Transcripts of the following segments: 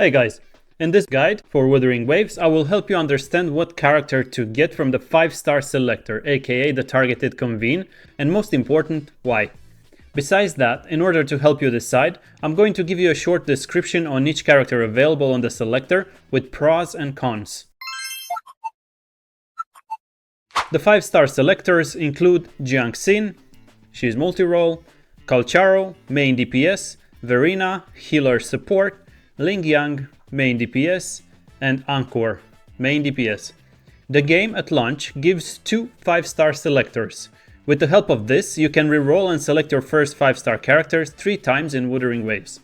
Hey guys, in this guide for Wuthering Waves, I will help you understand what character to get from the 5-star selector, aka the targeted Convene, and most important, why. Besides that, in order to help you decide, I'm going to give you a short description on each character available on the selector with pros and cons. The 5-star selectors include Jiangxin, she's multi-role, Calcharo, main DPS, Verena, healer support, Lingyang, main DPS, and Anchor, main DPS. The game at launch gives two 5-star selectors. With the help of this, you can reroll and select your first 5-star characters 3 times in Wuthering Waves.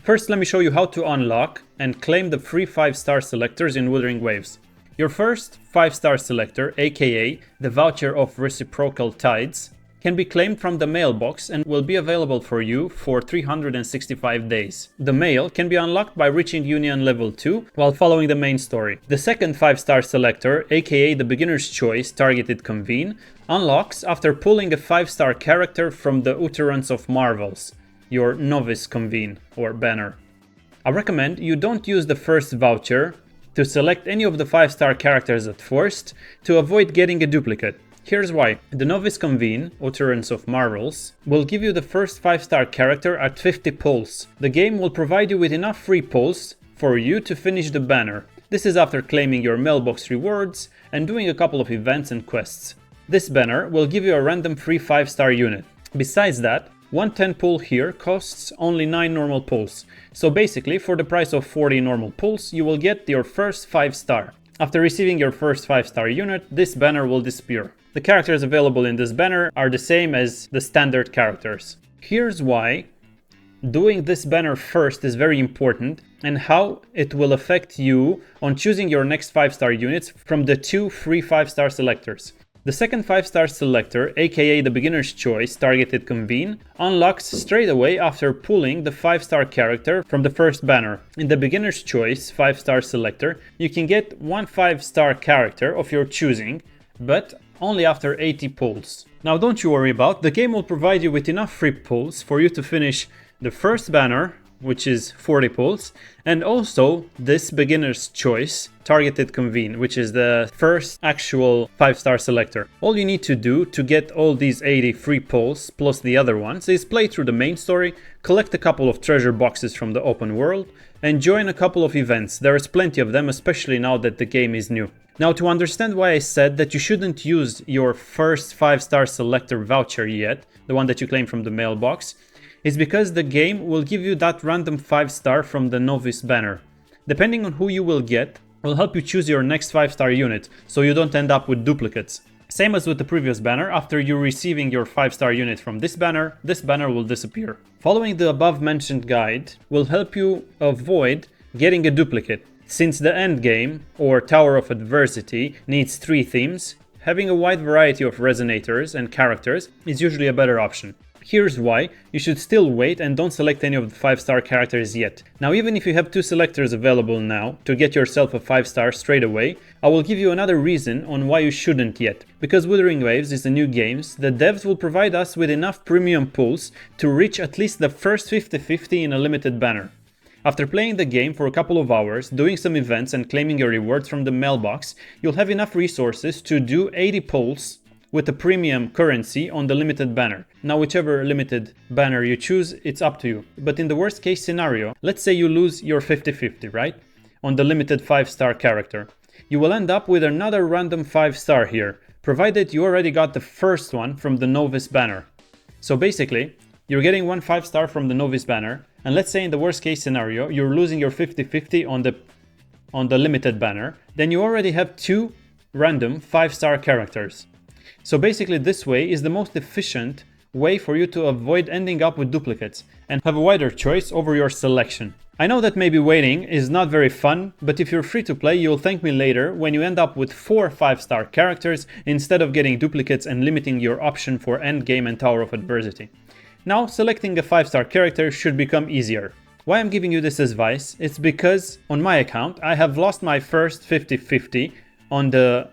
First, let me show you how to unlock and claim the free 5-star selectors in Wuthering Waves. Your first 5-star selector, aka the voucher of reciprocal tides, can be claimed from the mailbox and will be available for you for 365 days. The mail can be unlocked by reaching Union level 2 while following the main story. The second 5-star selector, aka the beginner's choice targeted Convene, unlocks after pulling a 5-star character from the Utterance of Marvels, your novice Convene or banner. I recommend you don't use the first voucher to select any of the 5-star characters at first to avoid getting a duplicate. Here's why. The Novice Convene, Utterance of Marvels, will give you the first 5-star character at 50 pulls. The game will provide you with enough free pulls for you to finish the banner. This is after claiming your mailbox rewards and doing a couple of events and quests. This banner will give you a random free 5-star unit. Besides that, one 10 pull here costs only 9 normal pulls. So basically, for the price of 40 normal pulls, you will get your first 5-star. After receiving your first 5-star unit, this banner will disappear. The characters available in this banner are the same as the standard characters. Here's why doing this banner first is very important and how it will affect you on choosing your next 5-star units from the 2 free 5-star selectors. The second 5-star selector, aka the beginner's choice targeted Convene, unlocks straight away after pulling the 5-star character from the first banner. In the beginner's choice 5-star selector, you can get one 5-star character of your choosing, but only after 80 pulls. Now don't you worry about, the game will provide you with enough free pulls for you to finish the first banner, which is 40 pulls, and also this beginner's choice targeted Convene, which is the first actual 5-star selector. All you need to do to get all these 80 free pulls plus the other ones is play through the main story, collect a couple of treasure boxes from the open world, and join a couple of events. There is plenty of them, especially now that the game is new. Now, to understand why I said that you shouldn't use your first 5-star selector voucher yet, the one that you claim from the mailbox, is because the game will give you that random 5-star from the novice banner. Depending on who you will get, will help you choose your next 5-star unit, so you don't end up with duplicates. Same as with the previous banner, after you receiving your 5-star unit from this banner will disappear. Following the above mentioned guide will help you avoid getting a duplicate. Since the end game, or Tower of Adversity, needs 3 themes, having a wide variety of resonators and characters is usually a better option. Here's why you should still wait and don't select any of the 5-star characters yet. Now, even if you have 2 selectors available now to get yourself a 5-star straight away, I will give you another reason on why you shouldn't yet. Because Wuthering Waves is a new game, the devs will provide us with enough premium pulls to reach at least the first 50-50 in a limited banner. After playing the game for a couple of hours, doing some events and claiming your rewards from the mailbox, you'll have enough resources to do 80 pulls with a premium currency on the limited banner. Now, whichever limited banner you choose, it's up to you. But in the worst case scenario, let's say you lose your 50-50, right? On the limited 5-star character. You will end up with another random 5-star here, provided you already got the first one from the novice banner. So basically, you're getting one 5-star from the novice banner, and let's say in the worst case scenario, you're losing your 50-50 on the limited banner, then you already have 2 random 5-star characters. So basically this way is the most efficient way for you to avoid ending up with duplicates and have a wider choice over your selection. I know that maybe waiting is not very fun, but if you're free to play, you'll thank me later when you end up with 4 5-star characters instead of getting duplicates and limiting your option for endgame and Tower of Adversity. Now, selecting a 5-star character should become easier. Why I'm giving you this advice? It's because on my account I have lost my first 50-50 on the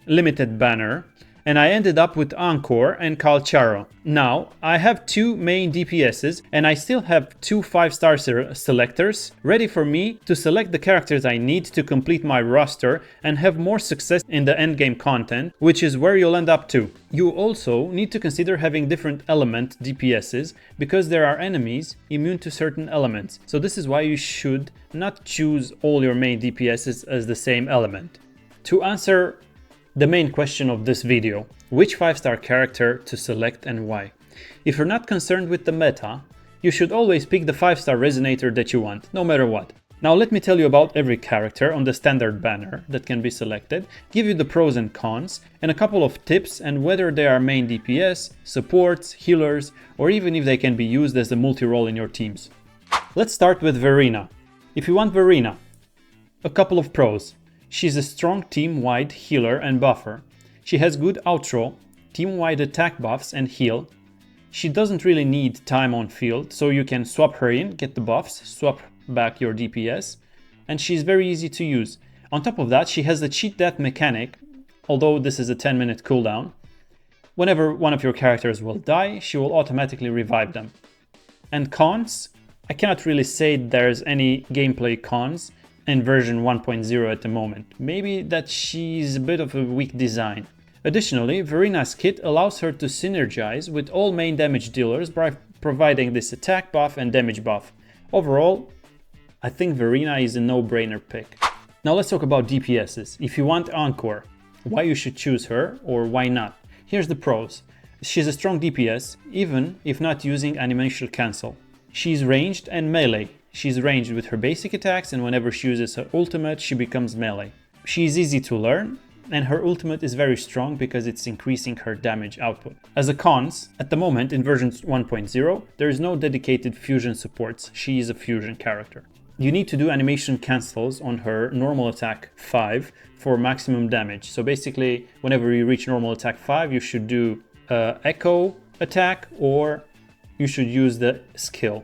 limited banner, and I ended up with Encore and Calcharo. Now, I have 2 main DPSs and I still have 2 5-star selectors ready for me to select the characters I need to complete my roster and have more success in the endgame content, which is where you'll end up too. You also need to consider having different element DPSs because there are enemies immune to certain elements, so this is why you should not choose all your main DPSs as the same element. To answer the main question of this video, which 5-star character to select and why? If you're not concerned with the meta, you should always pick the 5-star resonator that you want, no matter what. Now let me tell you about every character on the standard banner that can be selected, give you the pros and cons, and a couple of tips and whether they are main DPS, supports, healers, or even if they can be used as a multi-role in your teams. Let's start with Verena. If you want Verena, a couple of pros. She's a strong team-wide healer and buffer. She has good outro, team-wide attack buffs and heal. She doesn't really need time on field, so you can swap her in, get the buffs, swap back your DPS, and she's very easy to use. On top of that, she has the cheat death mechanic, although this is a 10-minute cooldown. Whenever one of your characters will die, she will automatically revive them. And cons? I cannot really say there's any gameplay cons in version 1.0 at the moment. Maybe that she's a bit of a weak design. Additionally, Verena's kit allows her to synergize with all main damage dealers by providing this attack buff and damage buff. Overall, I think Verena is a no-brainer pick. Now let's talk about DPSs. If you want Encore, why you should choose her or why not? Here's the pros. She's a strong DPS, even if not using animation cancel. She's ranged and melee. She's ranged with her basic attacks, and whenever she uses her ultimate, she becomes melee. She's easy to learn, and her ultimate is very strong because it's increasing her damage output. As a cons, at the moment in version 1.0, there is no dedicated fusion supports. She is a fusion character. You need to do animation cancels on her normal attack 5 for maximum damage. So basically, whenever you reach normal attack 5, you should do echo attack or you should use the skill.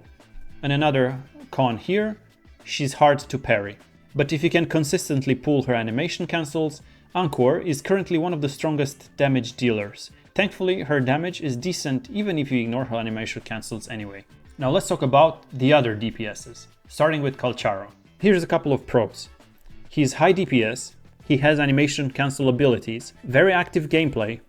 And another con here, she's hard to parry. But if you can consistently pull her animation cancels, Encore is currently one of the strongest damage dealers. Thankfully, her damage is decent even if you ignore her animation cancels anyway. Now let's talk about the other DPSs, starting with Calcharo. Here's a couple of pros. He's high DPS, he has animation cancel abilities, very active gameplay,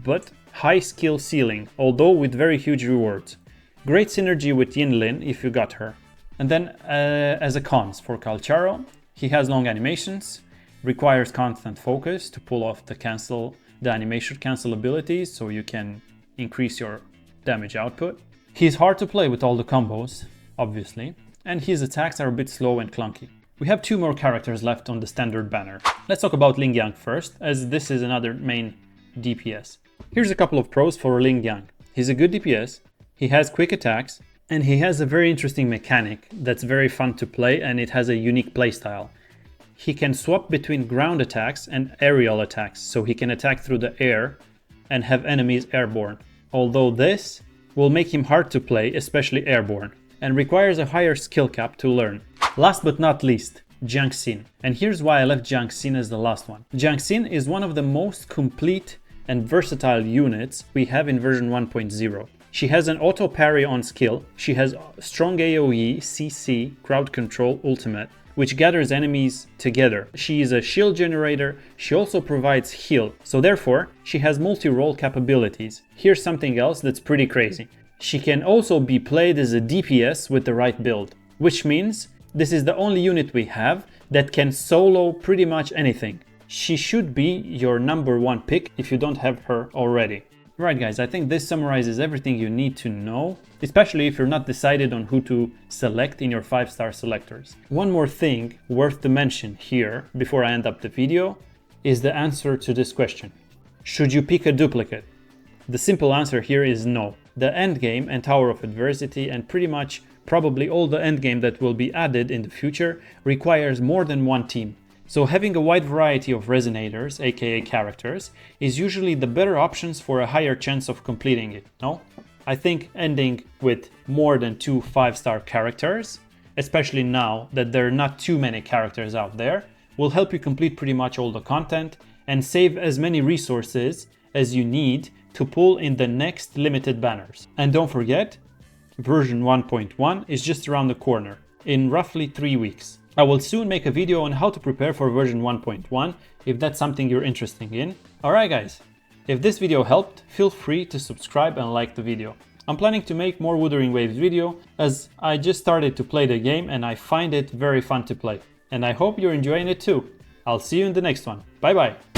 but high skill ceiling, although with very huge rewards. Great synergy with Yinlin if you got her. And then as a cons for Calcharo, he has long animations, requires constant focus to pull off the animation cancel abilities so you can increase your damage output. He's hard to play with all the combos, obviously, and his attacks are a bit slow and clunky. We have 2 more characters left on the standard banner. Let's talk about Ling Yang first, as this is another main DPS. Here's a couple of pros for Ling Yang. He's a good DPS, he has quick attacks, and he has a very interesting mechanic that's very fun to play, and it has a unique playstyle. He can swap between ground attacks and aerial attacks, so he can attack through the air and have enemies airborne. Although this will make him hard to play, especially airborne, and requires a higher skill cap to learn. Last but not least, Jiang Xin. And here's why I left Jiang Xin as the last one. Jiang Xin is one of the most complete and versatile units we have in version 1.0. She has an auto parry on skill, she has strong AoE, CC, crowd control, ultimate, which gathers enemies together. She is a shield generator, she also provides heal, so therefore she has multi-role capabilities. Here's something else that's pretty crazy. She can also be played as a DPS with the right build, which means this is the only unit we have that can solo pretty much anything. She should be your number 1 pick if you don't have her already. Right guys, I think this summarizes everything you need to know, especially if you're not decided on who to select in your 5-star selectors. One more thing worth to mention here before I end up the video is the answer to this question. Should you pick a duplicate? The simple answer here is no. The endgame and Tower of Adversity and pretty much probably all the endgame that will be added in the future requires more than one team. So having a wide variety of resonators, aka characters, is usually the better options for a higher chance of completing it, no? I think ending with more than 2 5-star characters, especially now that there are not too many characters out there, will help you complete pretty much all the content and save as many resources as you need to pull in the next limited banners. And don't forget, version 1.1 is just around the corner, in roughly 3 weeks. I will soon make a video on how to prepare for version 1.1 if that's something you're interested in. Alright guys, if this video helped, feel free to subscribe and like the video. I'm planning to make more Wuthering Waves video as I just started to play the game and I find it very fun to play. And I hope you're enjoying it too. I'll see you in the next one. Bye bye!